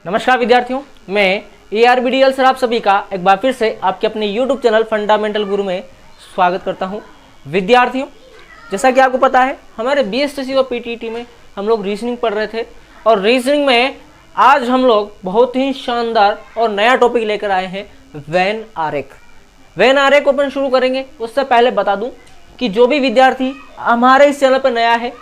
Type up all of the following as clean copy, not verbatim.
नमस्कार विद्यार्थियों, मैं ARBDL सर आप सभी का एक बार फिर से आपके अपने YouTube चैनल फंडामेंटल गुरु में स्वागत करता हूं। विद्यार्थियों, जैसा कि आपको पता है हमारे BSTC और PTET में हम लोग रीजनिंग पढ़ रहे थे और रीजनिंग में आज हम लोग बहुत ही शानदार और नया टॉपिक लेकर आए हैं, वेन आरेख। वेन आरेख को अपन शुरू करेंगे। उससे पहले बता दूं कि जो भी विद्यार्थी हमारे इस चैनल पर नया है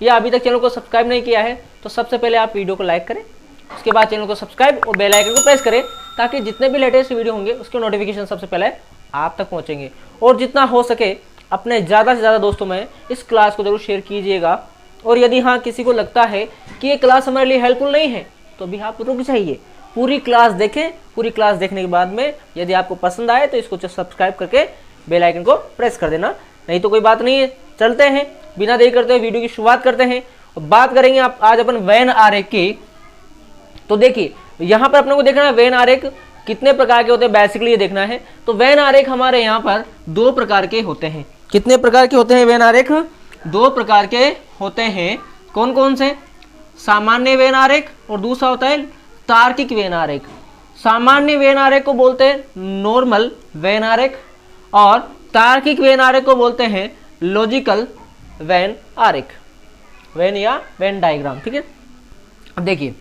या अभी तक चैनल को सब्सक्राइब नहीं किया है तो सबसे पहले आप वीडियो को लाइक करें, उसके बाद चैनल को सब्सक्राइब और बेल आइकन को प्रेस करें ताकि जितने भी लेटेस्ट वीडियो होंगे उसके नोटिफिकेशन सबसे पहले आप तक पहुंचेंगे। और जितना हो सके अपने ज़्यादा से ज़्यादा दोस्तों में इस क्लास को जरूर शेयर कीजिएगा। और यदि हाँ किसी को लगता है कि ये क्लास हमारे लिए हेल्पफुल नहीं है तो भी आप रुक जाइए, पूरी क्लास देखें। पूरी क्लास देखने के बाद में यदि आपको पसंद आए तो इसको सब्सक्राइब करके बेल आइकन को प्रेस कर देना, नहीं तो कोई बात नहीं है। चलते हैं, बिना देरी करते हुए वीडियो की शुरुआत करते हैं और बात करेंगे आप आज अपन वेन आरेख की। तो देखिए यहाँ पर अपने को देखना है वेन आरेख कितने प्रकार के होते हैं, बेसिकली ये देखना है। तो वेन आरेख हमारे यहाँ पर दो प्रकार के होते हैं। कितने प्रकार के होते हैं वेन आरेख? दो प्रकार के होते हैं। कौन कौन से? सामान्य वेन आरेख और दूसरा होता है तार्किक वेन आरेख। सामान्य वेन आरेख को बोलते हैं नॉर्मल वेन आरेख और तार्किक वेन आरेख को बोलते हैं लॉजिकल वेन आरेख, वेन या वेन डायग्राम। ठीक है, अब देखिए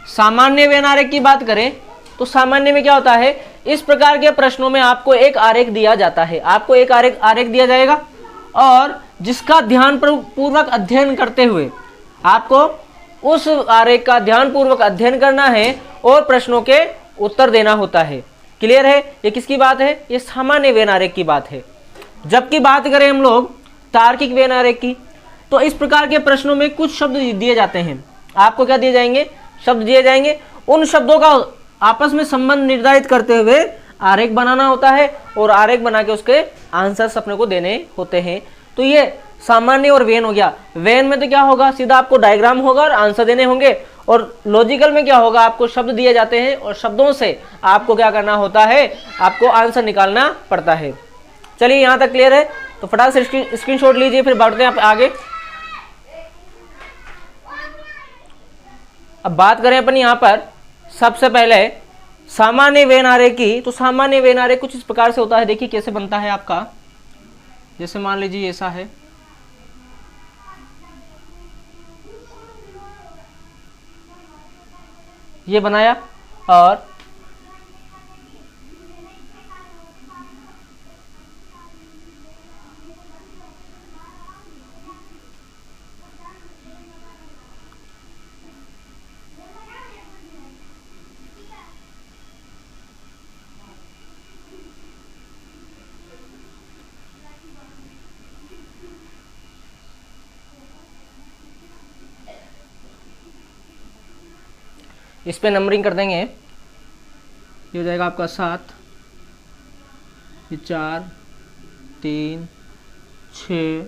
सामान्य वेन आरेख की बात करें तो सामान्य में क्या होता है, इस प्रकार के प्रश्नों में आपको एक आरेख दिया जाता है। आपको एक आरेख दिया जाएगा और जिसका ध्यानपूर्वक अध्ययन करते हुए आपको उस आरेख का ध्यानपूर्वक अध्ययन करना है और प्रश्नों के उत्तर देना होता है। क्लियर है? ये किसकी बात है? ये सामान्य वेन आरेख की बात है। जबकि बात करें हम लोग तार्किक वेन आरेख की, तो इस प्रकार के प्रश्नों में कुछ शब्द दिए जाते हैं। आपको क्या दिए जाएंगे? शब्द दिए जाएंगे। उन शब्दों का आपस में संबंध निर्धारित करते हुए आरेख बनाना होता है और आरेख बना के उसके आंसर्स अपने को देने होते हैं। तो ये सामान्य और वेन हो गया। वेन में तो क्या होगा, सीधा आपको डायग्राम होगा और आंसर देने होंगे। और लॉजिकल में क्या होगा, आपको शब्द दिए जाते हैं और शब्दों से आपको क्या करना होता है, आपको आंसर निकालना पड़ता है। चलिए यहाँ तक क्लियर है? तो फटाक से स्क्रीनशॉट लीजिए, फिर बढ़ते हैं आगे। अब बात करें अपन यहाँ पर सबसे पहले सामान्य वेन आरेख की। तो सामान्य वेन आरेख कुछ इस प्रकार से होता है। देखिए कैसे बनता है आपका, जैसे मान लीजिए ऐसा है, ये बनाया और इस पे नंबरिंग कर देंगे। ये हो जाएगा आपका 7, ये 4, 3, 6,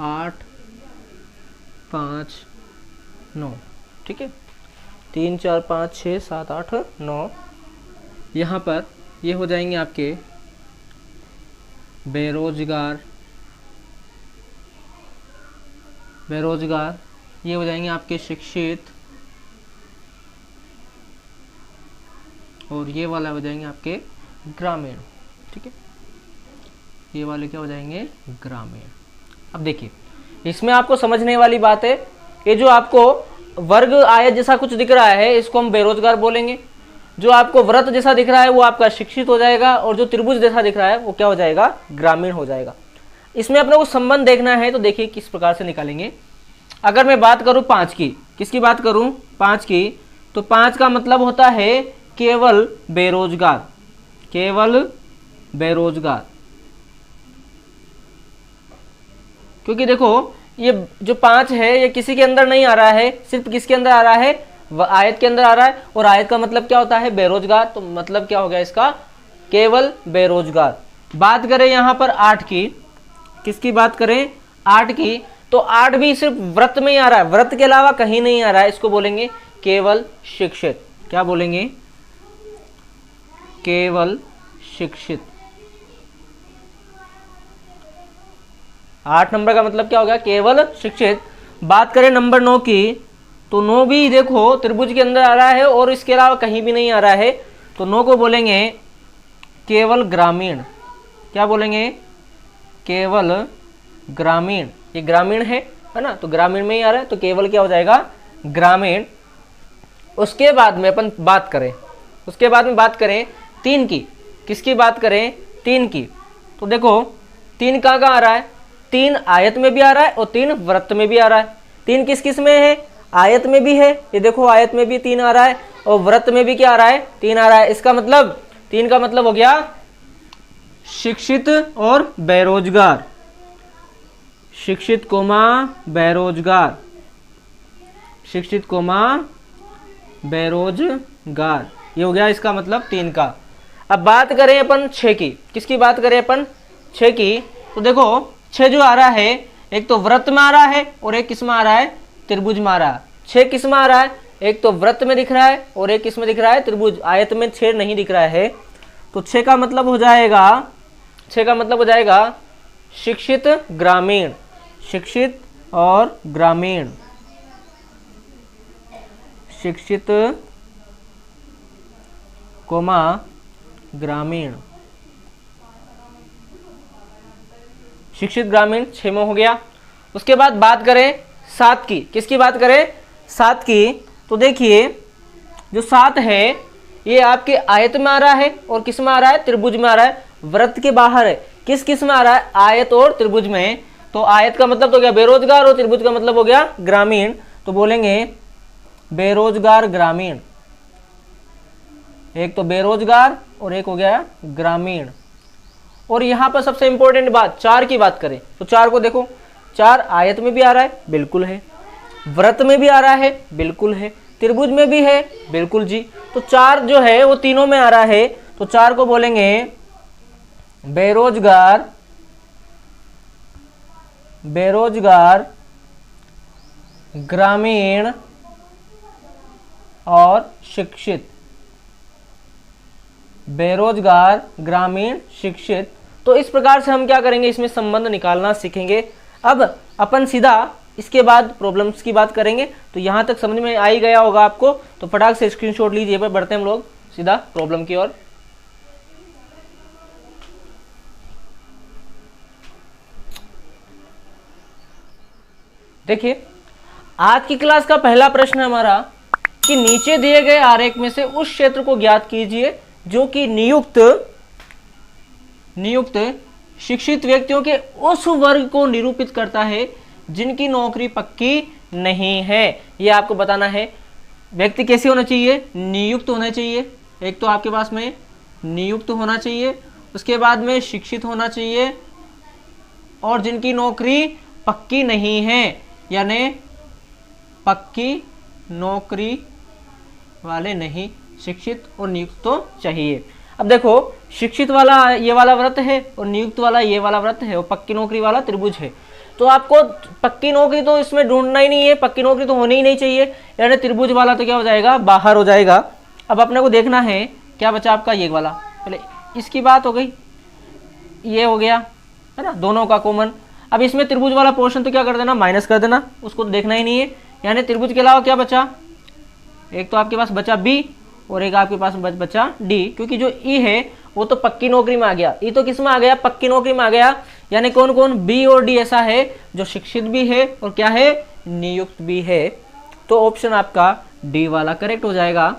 8, 5, 9। ठीक है, 3, 4, 5, 6, 7, 8, 9। यहाँ पर ये हो जाएंगे आपके बेरोजगार, ये हो जाएंगे आपके शिक्षित और ये वाला हो जाएंगे आपके ग्रामीण। ठीक है, ये वाले क्या हो जाएंगे, ग्रामीण। अब देखिए इसमें आपको समझने वाली बात है, ये जो आपको वर्ग आयत जैसा कुछ दिख रहा है इसको हम बेरोजगार बोलेंगे। जो आपको व्रत जैसा दिख रहा है वो आपका शिक्षित हो जाएगा और जो त्रिभुज जैसा दिख रहा है वो क्या हो जाएगा, ग्रामीण हो जाएगा। इसमें अपने को संबंध देखना है तो देखिए किस प्रकार से निकालेंगे। अगर मैं बात करूं 5 की, किसकी बात करूं, 5 की, तो 5 का मतलब होता है केवल बेरोजगार, केवल बेरोजगार। क्योंकि देखो ये जो 5 है ये किसी के अंदर नहीं आ रहा है, सिर्फ किसके अंदर आ रहा है, आयत के अंदर आ रहा है। और आयत का मतलब क्या होता है, बेरोजगार। तो मतलब क्या हो गया इसका, केवल बेरोजगार। बात करें यहाँ पर 8 की, किसकी बात करें, 8 की, तो 8 भी सिर्फ व्रत में ही आ रहा है, व्रत के अलावा कहीं नहीं आ रहा है। इसको बोलेंगे केवल शिक्षित। क्या बोलेंगे, केवल शिक्षित। 8 नंबर का मतलब क्या हो गया, केवल शिक्षित। बात करें नंबर 9 की, तो 9 भी देखो त्रिभुज के अंदर आ रहा है और इसके अलावा कहीं भी नहीं आ रहा है, तो 9 को बोलेंगे केवल ग्रामीण। क्या बोलेंगे? केवल ग्रामीण। ये ग्रामीण है ना, तो ग्रामीण में ही आ रहा है, तो केवल क्या हो जाएगा? ग्रामीण। उसके बाद में अपन बात करें, उसके बाद में बात करें 3 की। किसकी बात करें? 3 की। तो देखो 3 कहाँ कहाँ आ रहा है? 3 आयत में भी आ रहा है और 3 वृत्त में भी आ रहा है। 3 किस किस में है? आयत में भी है, ये देखो आयत में भी 3 आ रहा है और वृत्त में भी क्या आ रहा है? 3 आ रहा है। इसका मतलब 3 का मतलब हो गया शिक्षित और बेरोजगार। शिक्षित कोमा बेरोजगार, शिक्षित कोमा बेरोजगार, ये हो गया इसका मतलब 3 का। अब बात करें अपन 6 की। किसकी बात करें अपन? 6 की। तो देखो 6 जो आ रहा है, एक तो वृत्त में आ रहा है और एक किस में आ रहा है? त्रिभुज में आ रहा है। 6 किस में आ रहा है? एक तो वृत्त में दिख रहा है और एक किस में दिख रहा है? त्रिभुज। आयत में 6 नहीं दिख रहा है, तो 6 का मतलब हो जाएगा, 6 का मतलब हो जाएगा शिक्षित ग्रामीण। शिक्षित और ग्रामीण, शिक्षित कोमा ग्रामीण। शिक्षित ग्रामीण 6 में हो गया। उसके बाद बात करें 7 की। किसकी बात करें? 7 की। तो देखिए जो 7 है ये आपके आयत में आ रहा है और किस में आ रहा है? त्रिभुज में आ रहा है। वृत्त के बाहर है। किस किस में आ रहा है? आयत और त्रिभुज में। तो आयत का मतलब तो हो गया बेरोजगार और त्रिभुज का मतलब हो गया ग्रामीण, तो बोलेंगे बेरोजगार ग्रामीण। एक तो बेरोजगार और एक हो गया ग्रामीण। और यहां पर सबसे इंपॉर्टेंट बात 4 की बात करें तो 4 को देखो, 4 आयत में भी आ रहा है, बिल्कुल है। वृत्त में भी आ रहा है, बिल्कुल है। त्रिभुज में भी है, बिल्कुल जी। तो 4 जो है वो तीनों में आ रहा है, तो 4 को बोलेंगे बेरोजगार, बेरोजगार ग्रामीण और शिक्षित। बेरोजगार ग्रामीण शिक्षित। तो इस प्रकार से हम क्या करेंगे? इसमें संबंध निकालना सीखेंगे। अब अपन सीधा इसके बाद प्रॉब्लम्स की बात करेंगे। तो यहां तक समझ में आ ही गया होगा आपको, तो फटाक से स्क्रीनशॉट लीजिए। पर बढ़ते हम लोग सीधा प्रॉब्लम की ओर। देखिए आज की क्लास का पहला प्रश्न है हमारा कि नीचे दिए गए आरेख में से उस क्षेत्र को ज्ञात कीजिए जो कि नियुक्त शिक्षित व्यक्तियों के उस वर्ग को निरूपित करता है जिनकी नौकरी पक्की नहीं है। यह आपको बताना है। व्यक्ति कैसे होना चाहिए? नियुक्त होना चाहिए। एक तो आपके पास में नियुक्त होना चाहिए, उसके बाद में शिक्षित होना चाहिए और जिनकी नौकरी पक्की नहीं है, यानी पक्की नौकरी वाले नहीं, शिक्षित और नियुक्त तो चाहिए। अब देखो शिक्षित वाला ये वाला व्रत है और नियुक्त वाला ये वाला व्रत है और पक्की नौकरी वाला त्रिभुज है। तो आपको पक्की नौकरी तो इसमें ढूंढना ही नहीं है, पक्की नौकरी तो होनी ही नहीं चाहिए, यानी त्रिभुज वाला तो क्या हो जाएगा? बाहर हो जाएगा। अब अपने को देखना है क्या बचा आपका? ये वाला। पहले इसकी बात हो गई, ये हो गया है ना, दोनों का कॉमन। अब इसमें त्रिभुज वाला पोर्शन तो क्या कर देना? माइनस कर देना, उसको तो देखना ही नहीं है। यानी त्रिभुज के अलावा क्या बचा? एक तो आपके पास बचा बी और एक आपके पास बचा डी, क्योंकि जो ई है वो तो पक्की नौकरी में आ गया। ई तो किस में आ गया? पक्की नौकरी में आ गया। यानी कौन कौन? बी और डी ऐसा है जो शिक्षित भी है और क्या है? नियुक्त भी है। तो ऑप्शन आपका डी वाला करेक्ट हो जाएगा।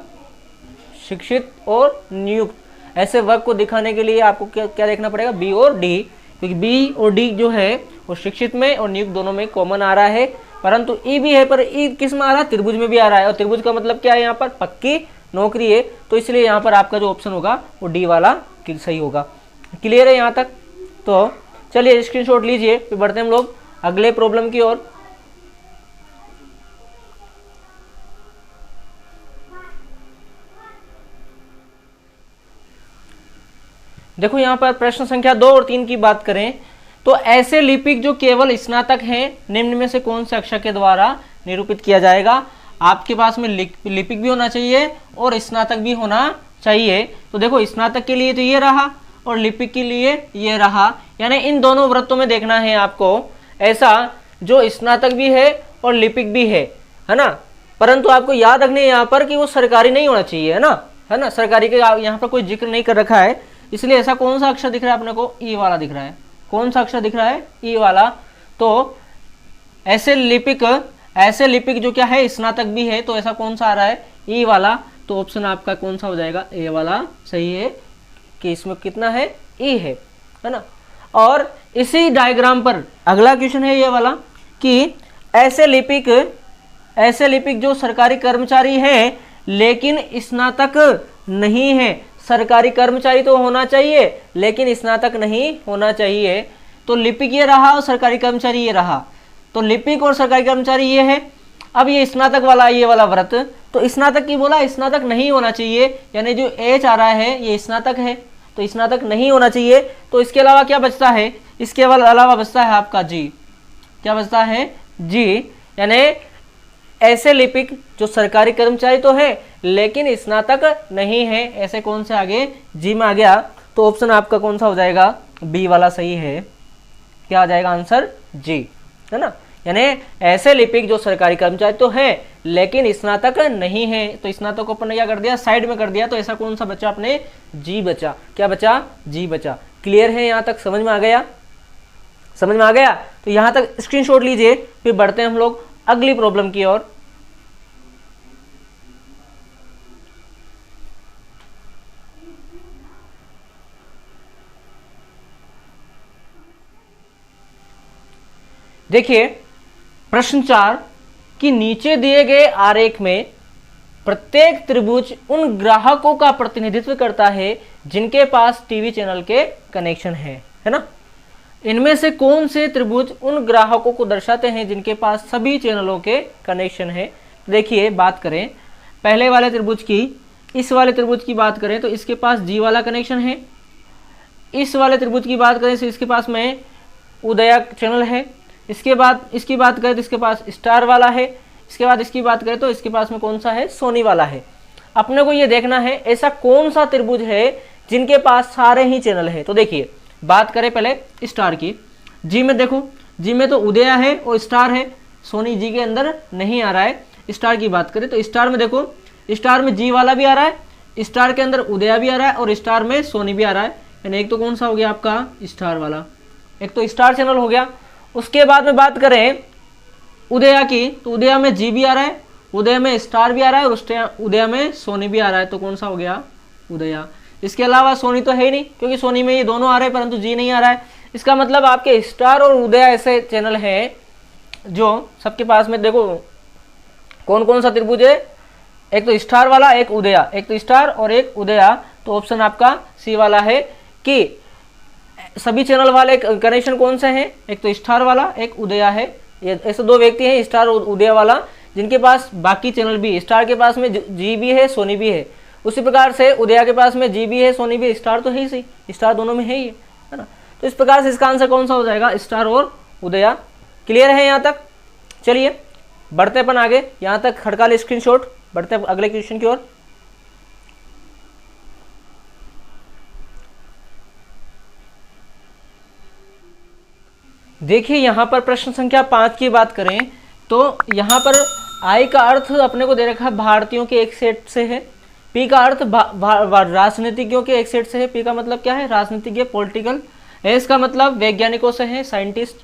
शिक्षित और नियुक्त ऐसे वर्ग को दिखाने के लिए आपको क्या देखना पड़ेगा? बी और डी, क्योंकि बी और डी जो है वो शिक्षित में और नियुक्त दोनों में कॉमन आ रहा है। परंतु ई भी है, पर ई किस में आ रहा है? त्रिभुज में भी आ रहा है, और त्रिभुज का मतलब क्या है? यहाँ पर पक्की नौकरी है। तो इसलिए यहाँ पर आपका जो ऑप्शन होगा वो डी वाला सही होगा। क्लियर है यहाँ तक? तो चलिए स्क्रीनशॉट लीजिए, फिर बढ़ते हम लोग अगले प्रॉब्लम की ओर। देखो यहाँ पर प्रश्न संख्या 2 और 3 की बात करें तो ऐसे लिपिक जो केवल स्नातक हैं निम्न में से कौन से अक्षर के द्वारा निरूपित किया जाएगा? आपके पास में लिपिक भी होना चाहिए और स्नातक भी होना चाहिए। तो देखो स्नातक के लिए तो ये रहा और लिपिक के लिए ये रहा, यानी इन दोनों वृत्तों में देखना है आपको ऐसा जो स्नातक भी है और लिपिक भी है ना। परंतु आपको याद रखने यहाँ पर कि वो सरकारी नहीं होना चाहिए, है ना, सरकारी के यहाँ पर कोई जिक्र नहीं कर रखा है, इसलिए ऐसा कौन सा अक्षर दिख रहा है अपने को, ई वाला दिख रहा है। कौन सा अक्षर दिख रहा है, ई वाला। तो ऐसे लिपिक जो क्या है स्नातक भी है, तो ऐसा कौन सा आ रहा है, ई वाला। तो ऑप्शन आपका कौन सा हो जाएगा, ए वाला सही है कि इसमें कितना है, ई है ना। और इसी डायग्राम पर अगला क्वेश्चन है ये वाला कि ऐसे लिपिक जो सरकारी कर्मचारी हैं लेकिन स्नातक नहीं है। सरकारी कर्मचारी तो होना चाहिए लेकिन स्नातक नहीं होना चाहिए। तो लिपिक ये रहा और सरकारी कर्मचारी ये रहा। तो लिपिक और सरकारी कर्मचारी ये है। अब ये स्नातक वाला ये वाला व्रत, तो स्नातक की बोला स्नातक नहीं होना चाहिए, यानी जो एच आ रहा है ये स्नातक है, तो स्नातक नहीं होना चाहिए। तो इसके अलावा क्या बचता है, इसके अलावा बचता है आपका जी। क्या बचता है, जी, यानी ऐसे लिपिक जो सरकारी कर्मचारी तो है लेकिन स्नातक नहीं है, ऐसे कौन से आगे, जी में आ गया। तो ऑप्शन आपका कौन सा हो जाएगा, बी वाला सही है। क्या आ जाएगा आंसर, जी, है ना। यानी ऐसे लिपिक जो सरकारी कर्मचारी तो है लेकिन स्नातक नहीं है, तो स्नातक को अपन ने क्या कर दिया, साइड में कर दिया। तो ऐसा कौन सा बचा अपने, जी बचा। क्या बचा, जी बचा। क्लियर है, यहाँ तक समझ में आ गया, समझ में आ गया। तो यहाँ तक स्क्रीनशॉट लीजिए, फिर बढ़ते हैं हम लोग अगली प्रॉब्लम की ओर। देखिए प्रश्न 4 कि नीचे दिए गए आरेख में प्रत्येक त्रिभुज उन ग्राहकों का प्रतिनिधित्व करता है जिनके पास टीवी चैनल के कनेक्शन है ना। इनमें से कौन से त्रिभुज उन ग्राहकों को दर्शाते हैं जिनके पास सभी चैनलों के कनेक्शन है। देखिए बात करें पहले वाले त्रिभुज की, इस वाले त्रिभुज की बात करें तो इसके पास जी वाला कनेक्शन है। इस वाले त्रिभुज की बात करें तो इसके पास में उदया चैनल है। इसके बाद इसकी बात करें तो इसके पास स्टार वाला है। इसके बाद इसकी बात करें तो इसके पास में कौन सा है, सोनी वाला है। अपने को ये देखना है ऐसा कौन सा त्रिभुज है जिनके पास सारे ही चैनल है। तो देखिए बात करें पहले स्टार की, जी में देखो, जी में तो उदया है और स्टार है, सोनी जी के अंदर नहीं आ रहा है। स्टार की बात करें तो स्टार में देखो, स्टार में जी वाला भी आ रहा है, स्टार के अंदर उदया भी आ रहा है और स्टार में सोनी भी आ रहा है। यानी एक तो कौन सा हो गया आपका, स्टार वाला, एक तो स्टार चैनल हो गया। उसके बाद में बात करें उदया की, तो उदया में जी भी आ रहा है, उदया में स्टार भी आ रहा है और उदया में सोनी भी आ रहा है। तो कौन सा हो गया, उदया। इसके अलावा सोनी तो है ही नहीं क्योंकि सोनी में ये दोनों आ रहे हैं परंतु जी नहीं आ रहा है। इसका मतलब आपके स्टार और उदया ऐसे चैनल हैं जो सबके पास में, देखो कौन कौन सा त्रिभुज है, एक तो स्टार वाला, एक उदया, एक तो स्टार और एक उदया। तो ऑप्शन आपका सी वाला है कि सभी चैनल वाले कनेक्शन कौन से हैं, एक तो स्टार वाला, एक उदया है। ये ऐसे दो व्यक्ति हैं स्टार और उदया वाला जिनके पास बाकी चैनल भी, स्टार के पास में जी भी है, सोनी भी है। उसी प्रकार से उदया के पास में जी भी है, सोनी भी है, स्टार तो है ही सही, स्टार दोनों में है ही, है ना। तो इस प्रकार से इसका आंसर कौन सा हो जाएगा, स्टार और उदया। क्लियर है यहाँ तक। चलिए बढ़ते अपन आगे, यहाँ तक खड़का ले स्क्रीनशॉट, बढ़ते अगले क्वेश्चन की ओर। देखिए यहाँ पर प्रश्न संख्या 5 की बात करें तो यहाँ पर आई का अर्थ अपने को दे रखा है भारतीयों के एक सेट से है, पी का अर्थ राजनीतिज्ञों के एक सेट से है। पी का मतलब क्या है, राजनीतिज्ञ, पॉलिटिकल। एस का मतलब वैज्ञानिकों से है, साइंटिस्ट,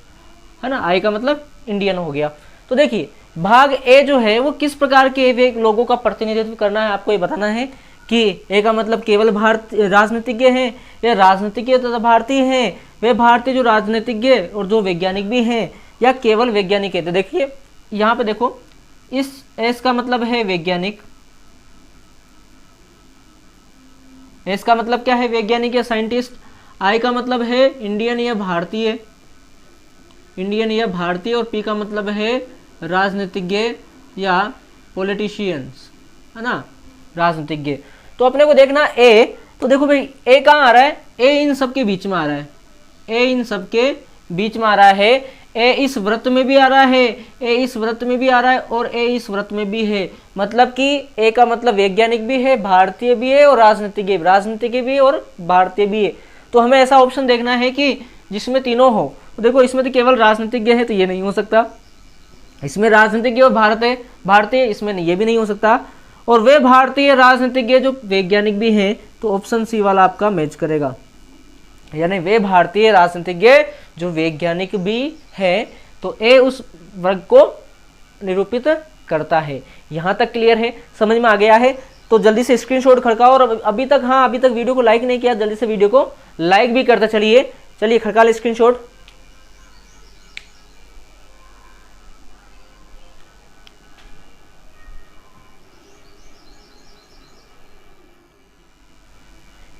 है ना। आई का मतलब इंडियन हो गया। तो देखिए भाग ए जो है वो किस प्रकार के लोगों का प्रतिनिधित्व करना है, आपको ये बताना है कि ए का मतलब केवल भारतीय राजनीतिज्ञ हैं या राजनीतिज्ञ तथा भारतीय हैं, वे भारतीय जो राजनीतिज्ञ और जो वैज्ञानिक भी हैं या केवल वैज्ञानिक है। तो देखिए यहाँ पे देखो, इस एस का मतलब है वैज्ञानिक, एस का मतलब क्या है, वैज्ञानिक या साइंटिस्ट। आई का मतलब है इंडियन या भारतीय, इंडियन या भारतीय। और पी का मतलब है राजनीतिज्ञ या पॉलिटिशियंस, है ना, राजनीतिज्ञ। तो अपने को देखना ए, तो देखो भाई ए कहाँ आ रहा है, ए इन सब के बीच में आ रहा है, ए इन सब के बीच में आ रहा है। ए इस व्रत में भी आ रहा है, ए इस व्रत में भी आ रहा है और ए इस व्रत में भी है। मतलब कि ए का मतलब वैज्ञानिक भी है, भारतीय भी है और राजनीतिज्ञ भी है और भारतीय भी है। तो हमें ऐसा ऑप्शन देखना है कि जिसमें तीनों हो। तो देखो इसमें तो केवल राजनीतिज्ञ है तो ये नहीं हो सकता, इसमें राजनीतिज्ञ और भारतीय इसमें ये भी नहीं हो सकता। और वे भारतीय राजनीतिज्ञ जो वैज्ञानिक भी हैं, तो ऑप्शन सी वाला आपका मैच करेगा, यानी वे भारतीय राजनीतिज्ञ जो वैज्ञानिक भी हैं, तो ए उस वर्ग को निरूपित करता है। यहां तक क्लियर है, समझ में आ गया है? तो जल्दी से स्क्रीनशॉट खड़काओ। और अभी तक वीडियो को लाइक नहीं किया, जल्दी से वीडियो को लाइक भी करते चलिए खड़का ले स्क्रीनशॉट।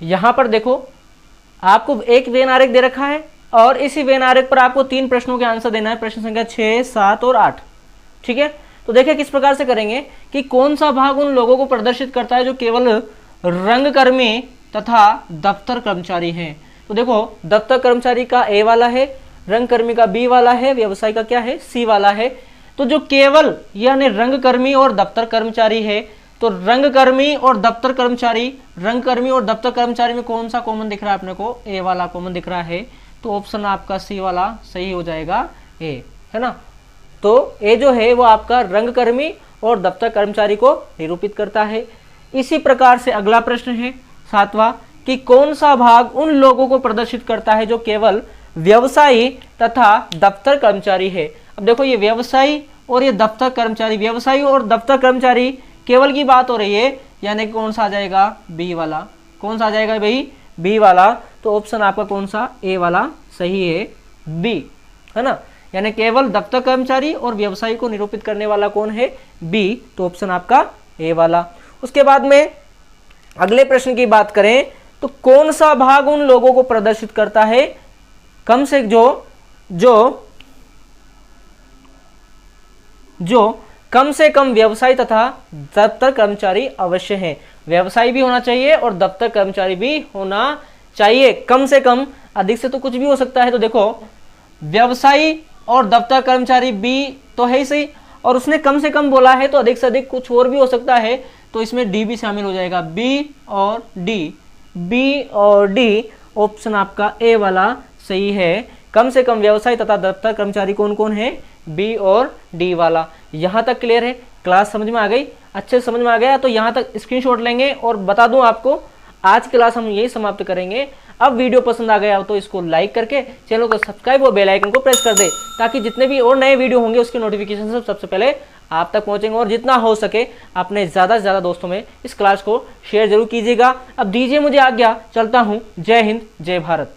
यहां पर देखो, आपको एक वेन आरेख दे रखा है और इसी वेन आरेख पर आपको 3 प्रश्नों के आंसर देना है, प्रश्न संख्या 6, 7 और 8। ठीक है, तो देखिए किस प्रकार से करेंगे कि कौन सा भाग उन लोगों को प्रदर्शित करता है जो केवल रंगकर्मी तथा दफ्तर कर्मचारी हैं। तो देखो, दफ्तर कर्मचारी का ए वाला है, रंगकर्मी का बी वाला है, व्यवसायी का क्या है, सी वाला है। तो जो केवल यानी रंगकर्मी और दफ्तर कर्मचारी है, तो रंगकर्मी और दफ्तर कर्मचारी में कौन सा कॉमन दिख रहा है अपने को, ए वाला कॉमन दिख रहा है। तो ऑप्शन आपका सी वाला सही हो जाएगा, ए, है ना। तो ए जो है वो आपका रंगकर्मी और दफ्तर कर्मचारी को निरूपित करता है। इसी प्रकार से अगला प्रश्न है 7वां, कि कौन सा भाग उन लोगों को प्रदर्शित करता है जो केवल व्यवसायी तथा दफ्तर कर्मचारी है। अब देखो, ये व्यवसायी और ये दफ्तर कर्मचारी, व्यवसायी और दफ्तर कर्मचारी केवल की बात हो रही है, यानी कौन सा आ जाएगा, बी वाला। कौन सा आ जाएगा भाई, बी वाला। तो ऑप्शन आपका कौन सा, ए वाला सही है, बी, है ना। यानी केवल दफ्तर कर्मचारी और व्यवसायी को निरूपित करने वाला कौन है, बी। तो ऑप्शन आपका ए वाला। उसके बाद में अगले प्रश्न की बात करें तो कौन सा भाग उन लोगों को प्रदर्शित करता है कम से जो कम से कम व्यवसायी तथा दफ्तर कर्मचारी अवश्य हैं। व्यवसायी भी होना चाहिए और दफ्तर कर्मचारी भी होना चाहिए, कम से कम। अधिक से तो कुछ भी हो सकता है। तो देखो, व्यवसायी और दफ्तर कर्मचारी बी तो है ही सही, और उसने कम से कम बोला है, तो अधिक से अधिक कुछ और भी हो सकता है। तो इसमें डी भी शामिल हो जाएगा, बी और डी। ऑप्शन आपका ए वाला सही है। कम से कम व्यवसायी तथा दफ्तर कर्मचारी कौन कौन है, बी और डी वाला। यहां तक क्लियर है? क्लास समझ में आ गई? अच्छे से समझ में आ गया तो यहां तक स्क्रीनशॉट लेंगे। और बता दूं आपको, आज की क्लास हम यही समाप्त करेंगे। अब वीडियो पसंद आ गया हो तो इसको लाइक करके चैनल को सब्सक्राइब और बेल आइकन को प्रेस कर दे, ताकि जितने भी और नए वीडियो होंगे उसके नोटिफिकेशन सबसे पहले आप तक पहुंचेंगे। और जितना हो सके अपने ज़्यादा से ज़्यादा दोस्तों में इस क्लास को शेयर जरूर कीजिएगा। अब दीजिए मुझे आज्ञा, चलता हूँ। जय हिंद, जय भारत।